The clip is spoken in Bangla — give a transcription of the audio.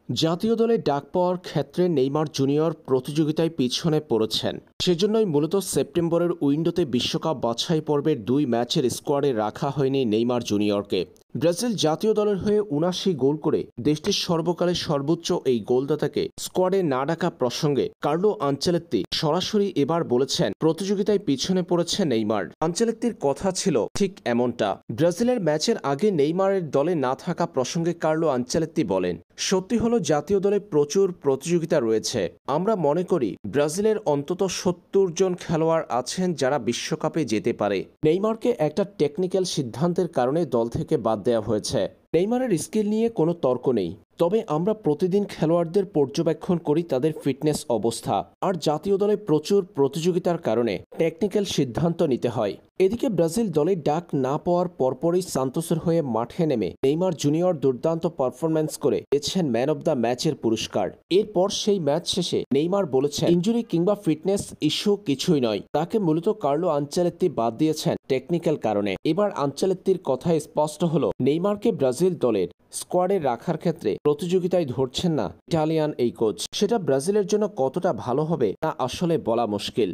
জাতীয় দলে ডাক পাওয়ার ক্ষেত্রে নেইমার জুনিয়র প্রতিযোগিতায় পিছনে পড়েছেন। সেজন্যই মূলত সেপ্টেম্বরের উইন্ডোতে বিশ্বকাপ বাছাই পর্বের ২ ম্যাচের স্কোয়াডে রাখা হয়নি নেইমার জুনিয়রকে। ব্রাজিল জাতীয় দলের হয়ে ৭৯ গোল করে দেশটির সর্বকালের সর্বোচ্চ এই গোলদাতাকে স্কোয়াডে না ডাকা প্রসঙ্গে কার্লো আনচেলত্তি সরাসরি এবার বলেছেন প্রতিযোগিতায় পিছনে পড়েছে নেইমার। আনচেলত্তির কথা ছিল ঠিক এমনটা। ব্রাজিলের ম্যাচের আগে নেইমারের দলে না থাকা প্রসঙ্গে কার্লো আনচেলত্তি বলেন, সত্যি হলো জাতীয় দলে প্রচুর প্রতিযোগিতা রয়েছে। আমরা মনে করি ব্রাজিলের অন্তত ৭০ জন খেলোয়াড় আছেন যারা বিশ্বকাপে যেতে পারে। নেইমারকে একটা টেকনিক্যাল সিদ্ধান্তের কারণে দল থেকে বাদ দেওয়া হয়েছে। নেইমারের স্কিল নিয়ে কোনো তর্ক নেই, তবে আমরা প্রতিদিন খেলোয়াড়দের পর্যবেক্ষণ করি তাদের ফিটনেস অবস্থা, আর জাতীয় দলে প্রচুর প্রতিযোগিতার কারণে টেকনিক্যাল সিদ্ধান্ত নিতে হয়। এদিকে ব্রাজিল দলে ডাক না পাওয়ার পরপরই সান্তোসের হয়ে মাঠে নেমে নেইমার জুনিয়র দুর্দান্ত পারফরম্যান্স করে পেয়েছেন ম্যান অব দ্য ম্যাচের পুরস্কার। এরপর সেই ম্যাচ শেষে নেইমার বলেছেন, ইনজুরি কিংবা ফিটনেস ইস্যু কিছুই নয়, তাকে মূলত কার্লো আনচেলত্তি বাদ দিয়েছেন টেকনিক্যাল কারণে। এবার আনচেলত্তির কথায় স্পষ্ট হলো নেইমারকে ব্রাজিল দলের স্কোয়াডে রাখার ক্ষেত্রে প্রতিযোগিতায় ধরছেন না ইটালিয়ান এই কোচ। সেটা ব্রাজিলের জন্য কতটা ভালো হবে তা আসলে বলা মুশকিল।